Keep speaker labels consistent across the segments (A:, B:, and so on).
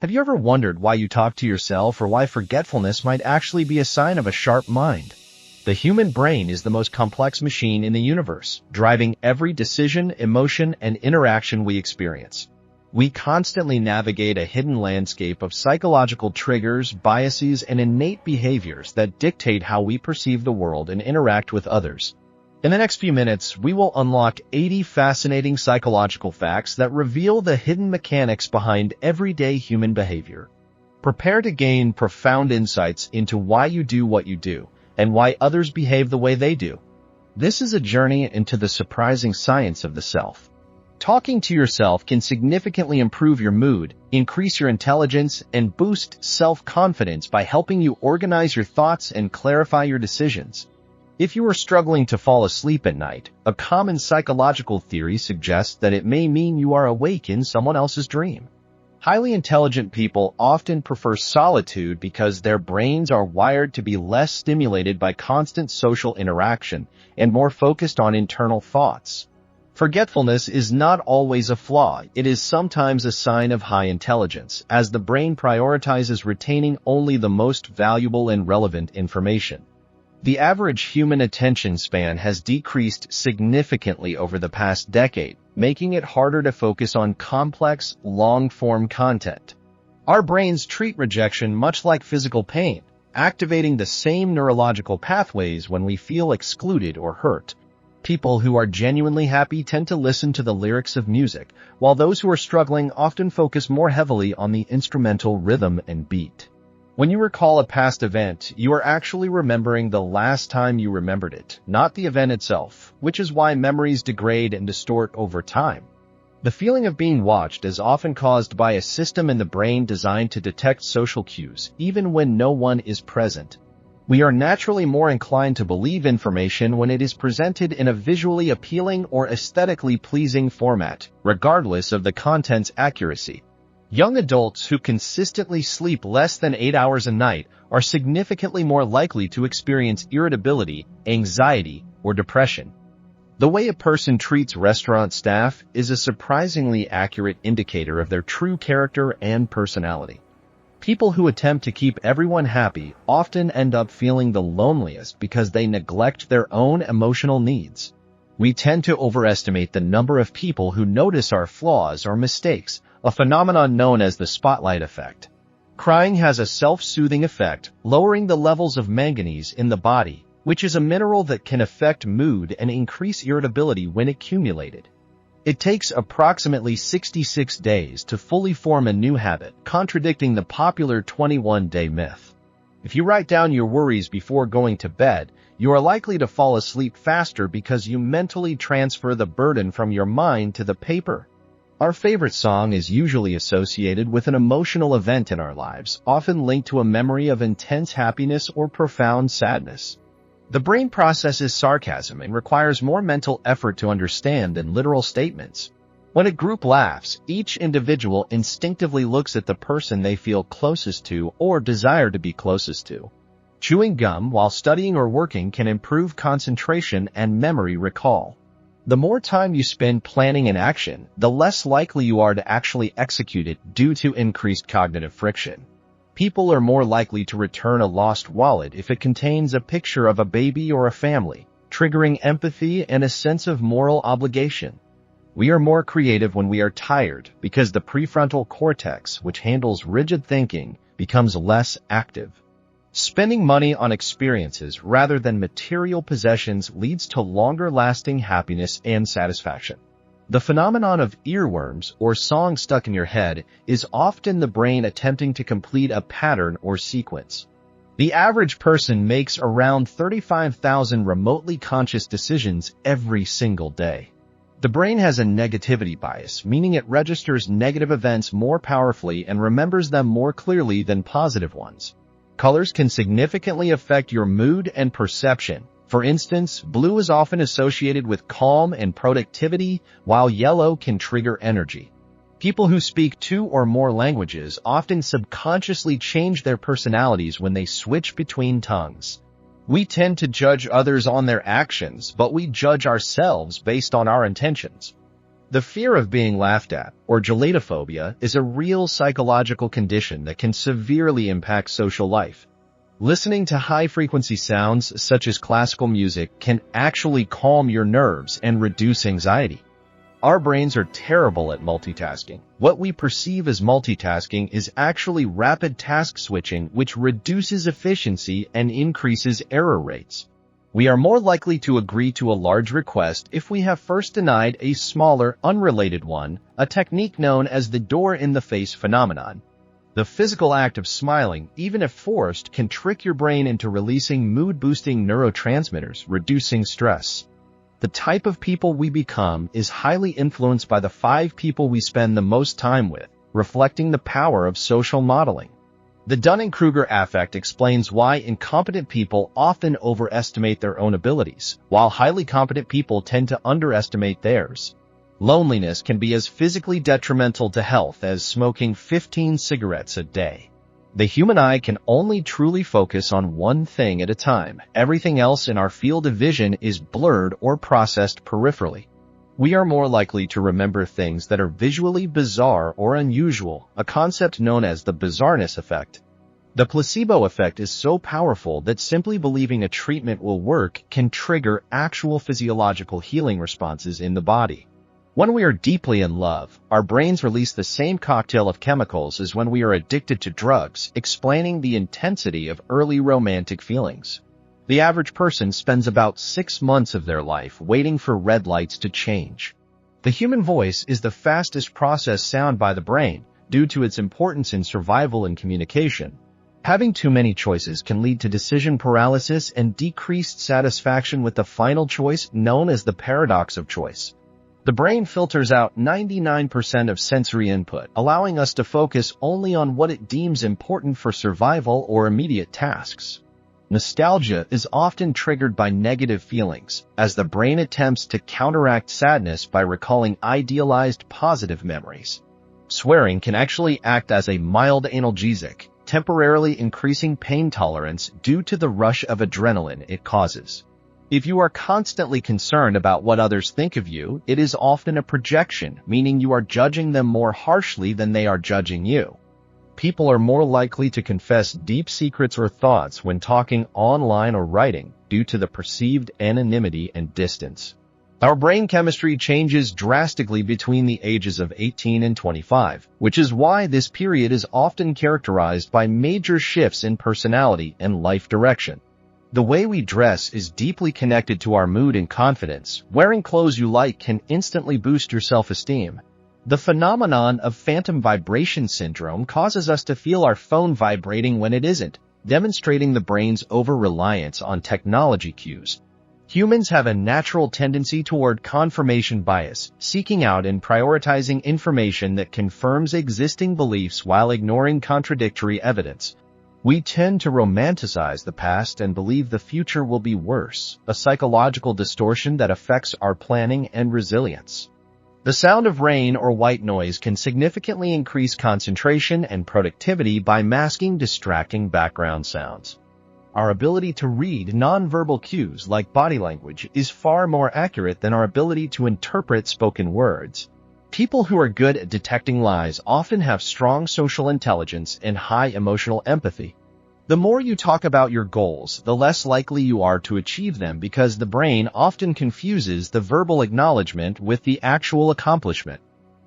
A: Have you ever wondered why you talk to yourself or why forgetfulness might actually be a sign of a sharp mind? The human brain is the most complex machine in the universe, driving every decision, emotion, and interaction we experience. We constantly navigate a hidden landscape of psychological triggers, biases, and innate behaviors that dictate how we perceive the world and interact with others. In the next few minutes, we will unlock 80 fascinating psychological facts that reveal the hidden mechanics behind everyday human behavior. Prepare to gain profound insights into why you do what you do and why others behave the way they do. This is a journey into the surprising science of the self. Talking to yourself can significantly improve your mood, increase your intelligence, and boost self-confidence by helping you organize your thoughts and clarify your decisions. If you are struggling to fall asleep at night, a common psychological theory suggests that it may mean you are awake in someone else's dream. Highly intelligent people often prefer solitude because their brains are wired to be less stimulated by constant social interaction and more focused on internal thoughts. Forgetfulness is not always a flaw. It is sometimes a sign of high intelligence, as the brain prioritizes retaining only the most valuable and relevant information. The average human attention span has decreased significantly over the past decade, making it harder to focus on complex, long-form content. Our brains treat rejection much like physical pain, activating the same neurological pathways when we feel excluded or hurt. People who are genuinely happy tend to listen to the lyrics of music, while those who are struggling often focus more heavily on the instrumental rhythm and beat. When you recall a past event, you are actually remembering the last time you remembered it, not the event itself, which is why memories degrade and distort over time. The feeling of being watched is often caused by a system in the brain designed to detect social cues, even when no one is present. We are naturally more inclined to believe information when it is presented in a visually appealing or aesthetically pleasing format, regardless of the content's accuracy. Young adults who consistently sleep less than 8 hours a night are significantly more likely to experience irritability, anxiety, or depression. The way a person treats restaurant staff is a surprisingly accurate indicator of their true character and personality. People who attempt to keep everyone happy often end up feeling the loneliest because they neglect their own emotional needs. We tend to overestimate the number of people who notice our flaws or mistakes, a phenomenon known as the spotlight effect. Crying has a self-soothing effect, lowering the levels of manganese in the body, which is a mineral that can affect mood and increase irritability when accumulated. It takes approximately 66 days to fully form a new habit, contradicting the popular 21-day myth. If you write down your worries before going to bed, you are likely to fall asleep faster because you mentally transfer the burden from your mind to the paper. Our favorite song is usually associated with an emotional event in our lives, often linked to a memory of intense happiness or profound sadness. The brain processes sarcasm and requires more mental effort to understand than literal statements. When a group laughs, each individual instinctively looks at the person they feel closest to or desire to be closest to. Chewing gum while studying or working can improve concentration and memory recall. The more time you spend planning an action, the less likely you are to actually execute it due to increased cognitive friction. People are more likely to return a lost wallet if it contains a picture of a baby or a family, triggering empathy and a sense of moral obligation. We are more creative when we are tired because the prefrontal cortex, which handles rigid thinking, becomes less active. Spending money on experiences rather than material possessions leads to longer-lasting happiness and satisfaction. The phenomenon of earworms, or songs stuck in your head, is often the brain attempting to complete a pattern or sequence. The average person makes around 35,000 remotely conscious decisions every single day. The brain has a negativity bias, meaning it registers negative events more powerfully and remembers them more clearly than positive ones. Colors can significantly affect your mood and perception. For instance, blue is often associated with calm and productivity, while yellow can trigger energy. People who speak 2 or more languages often subconsciously change their personalities when they switch between tongues. We tend to judge others on their actions, but we judge ourselves based on our intentions. The fear of being laughed at, or gelatophobia, is a real psychological condition that can severely impact social life. Listening to high-frequency sounds, such as classical music, can actually calm your nerves and reduce anxiety. Our brains are terrible at multitasking. What we perceive as multitasking is actually rapid task switching, which reduces efficiency and increases error rates. We are more likely to agree to a large request if we have first denied a smaller, unrelated one, a technique known as the door-in-the-face phenomenon. The physical act of smiling, even if forced, can trick your brain into releasing mood-boosting neurotransmitters, reducing stress. The type of people we become is highly influenced by the 5 people we spend the most time with, reflecting the power of social modeling. The Dunning-Kruger effect explains why incompetent people often overestimate their own abilities, while highly competent people tend to underestimate theirs. Loneliness can be as physically detrimental to health as smoking 15 cigarettes a day. The human eye can only truly focus on one thing at a time. Everything else in our field of vision is blurred or processed peripherally. We are more likely to remember things that are visually bizarre or unusual, a concept known as the bizarreness effect. The placebo effect is so powerful that simply believing a treatment will work can trigger actual physiological healing responses in the body. When we are deeply in love, our brains release the same cocktail of chemicals as when we are addicted to drugs, explaining the intensity of early romantic feelings. The average person spends about 6 months of their life waiting for red lights to change. The human voice is the fastest processed sound by the brain, due to its importance in survival and communication. Having too many choices can lead to decision paralysis and decreased satisfaction with the final choice, known as the paradox of choice. The brain filters out 99% of sensory input, allowing us to focus only on what it deems important for survival or immediate tasks. Nostalgia is often triggered by negative feelings, as the brain attempts to counteract sadness by recalling idealized positive memories. Swearing can actually act as a mild analgesic, temporarily increasing pain tolerance due to the rush of adrenaline it causes. If you are constantly concerned about what others think of you, it is often a projection, meaning you are judging them more harshly than they are judging you. People are more likely to confess deep secrets or thoughts when talking online or writing, due to the perceived anonymity and distance. Our brain chemistry changes drastically between the ages of 18 and 25, which is why this period is often characterized by major shifts in personality and life direction. The way we dress is deeply connected to our mood and confidence. Wearing clothes you like can instantly boost your self-esteem. The phenomenon of phantom vibration syndrome causes us to feel our phone vibrating when it isn't, demonstrating the brain's over-reliance on technology cues. Humans have a natural tendency toward confirmation bias, seeking out and prioritizing information that confirms existing beliefs while ignoring contradictory evidence. We tend to romanticize the past and believe the future will be worse, a psychological distortion that affects our planning and resilience. The sound of rain or white noise can significantly increase concentration and productivity by masking distracting background sounds. Our ability to read nonverbal cues like body language is far more accurate than our ability to interpret spoken words. People who are good at detecting lies often have strong social intelligence and high emotional empathy. The more you talk about your goals, the less likely you are to achieve them because the brain often confuses the verbal acknowledgement with the actual accomplishment.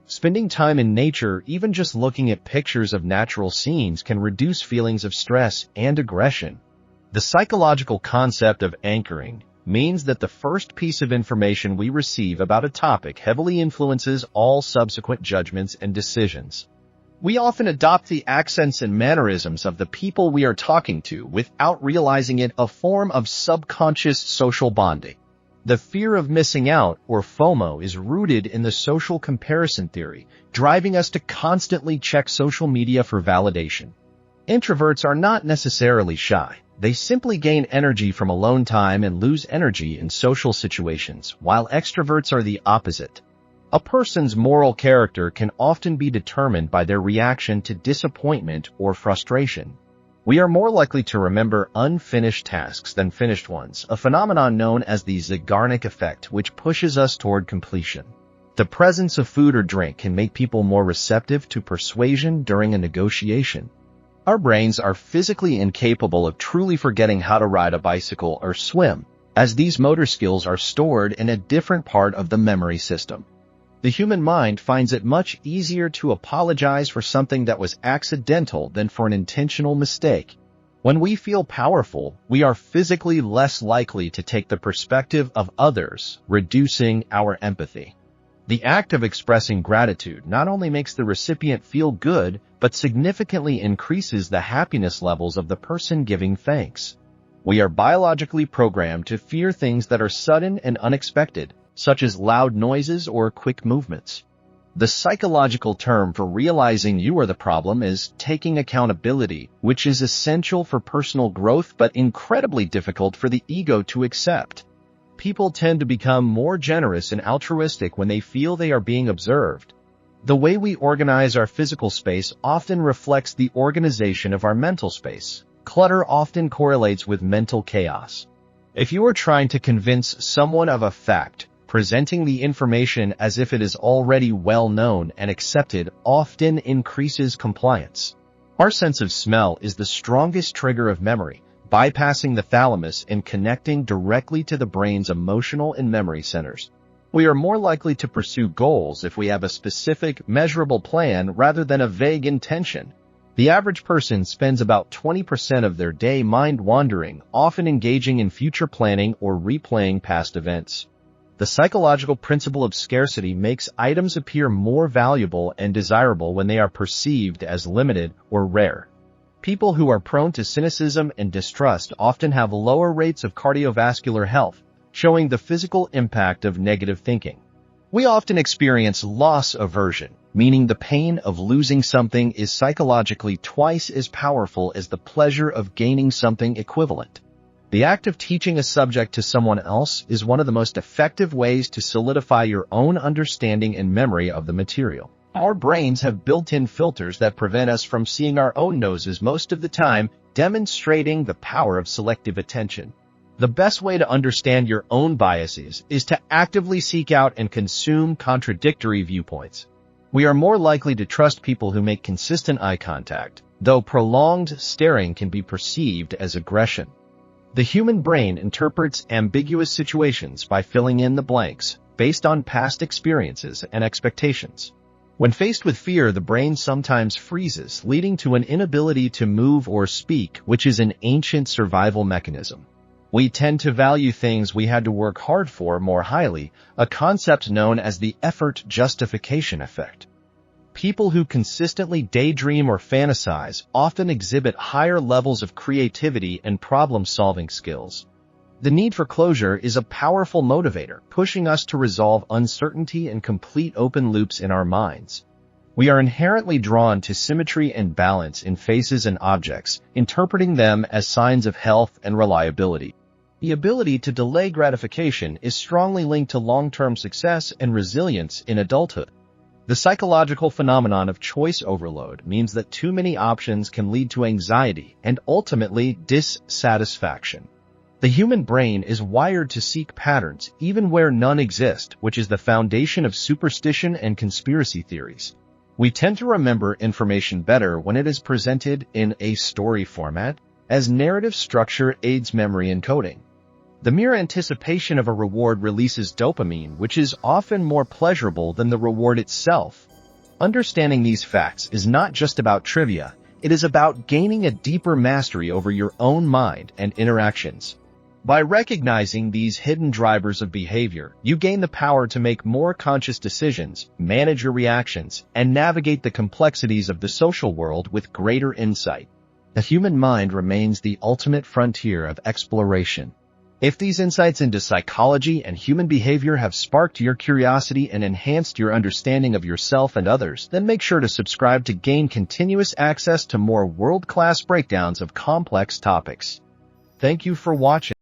A: Spending time in nature, even just looking at pictures of natural scenes, can reduce feelings of stress and aggression. The psychological concept of anchoring means that the first piece of information we receive about a topic heavily influences all subsequent judgments and decisions. We often adopt the accents and mannerisms of the people we are talking to without realizing it, a form of subconscious social bonding. The fear of missing out, or FOMO, is rooted in the social comparison theory, driving us to constantly check social media for validation. Introverts are not necessarily shy. They simply gain energy from alone time and lose energy in social situations, while extroverts are the opposite. A person's moral character can often be determined by their reaction to disappointment or frustration. We are more likely to remember unfinished tasks than finished ones, a phenomenon known as the Zeigarnik effect, which pushes us toward completion. The presence of food or drink can make people more receptive to persuasion during a negotiation. Our brains are physically incapable of truly forgetting how to ride a bicycle or swim, as these motor skills are stored in a different part of the memory system. The human mind finds it much easier to apologize for something that was accidental than for an intentional mistake. When we feel powerful, we are physically less likely to take the perspective of others, reducing our empathy. The act of expressing gratitude not only makes the recipient feel good, but significantly increases the happiness levels of the person giving thanks. We are biologically programmed to fear things that are sudden and unexpected, such as loud noises or quick movements. The psychological term for realizing you are the problem is taking accountability, which is essential for personal growth but incredibly difficult for the ego to accept. People tend to become more generous and altruistic when they feel they are being observed. The way we organize our physical space often reflects the organization of our mental space. Clutter often correlates with mental chaos. If you are trying to convince someone of a fact, presenting the information as if it is already well known and accepted often increases compliance. Our sense of smell is the strongest trigger of memory, bypassing the thalamus and connecting directly to the brain's emotional and memory centers. We are more likely to pursue goals if we have a specific, measurable plan rather than a vague intention. The average person spends about 20% of their day mind-wandering, often engaging in future planning or replaying past events. The psychological principle of scarcity makes items appear more valuable and desirable when they are perceived as limited or rare. People who are prone to cynicism and distrust often have lower rates of cardiovascular health, showing the physical impact of negative thinking. We often experience loss aversion, meaning the pain of losing something is psychologically twice as powerful as the pleasure of gaining something equivalent. The act of teaching a subject to someone else is one of the most effective ways to solidify your own understanding and memory of the material. Our brains have built-in filters that prevent us from seeing our own noses most of the time, demonstrating the power of selective attention. The best way to understand your own biases is to actively seek out and consume contradictory viewpoints. We are more likely to trust people who make consistent eye contact, though prolonged staring can be perceived as aggression. The human brain interprets ambiguous situations by filling in the blanks based on past experiences and expectations. When faced with fear, the brain sometimes freezes, leading to an inability to move or speak, which is an ancient survival mechanism. We tend to value things we had to work hard for more highly, a concept known as the effort justification effect. People who consistently daydream or fantasize often exhibit higher levels of creativity and problem-solving skills. The need for closure is a powerful motivator, pushing us to resolve uncertainty and complete open loops in our minds. We are inherently drawn to symmetry and balance in faces and objects, interpreting them as signs of health and reliability. The ability to delay gratification is strongly linked to long-term success and resilience in adulthood. The psychological phenomenon of choice overload means that too many options can lead to anxiety and ultimately dissatisfaction. The human brain is wired to seek patterns even where none exist, which is the foundation of superstition and conspiracy theories. We tend to remember information better when it is presented in a story format, as narrative structure aids memory encoding. The mere anticipation of a reward releases dopamine, which is often more pleasurable than the reward itself. Understanding these facts is not just about trivia, it is about gaining a deeper mastery over your own mind and interactions. By recognizing these hidden drivers of behavior, you gain the power to make more conscious decisions, manage your reactions, and navigate the complexities of the social world with greater insight. The human mind remains the ultimate frontier of exploration. If these insights into psychology and human behavior have sparked your curiosity and enhanced your understanding of yourself and others, then make sure to subscribe to gain continuous access to more world-class breakdowns of complex topics. Thank you for watching.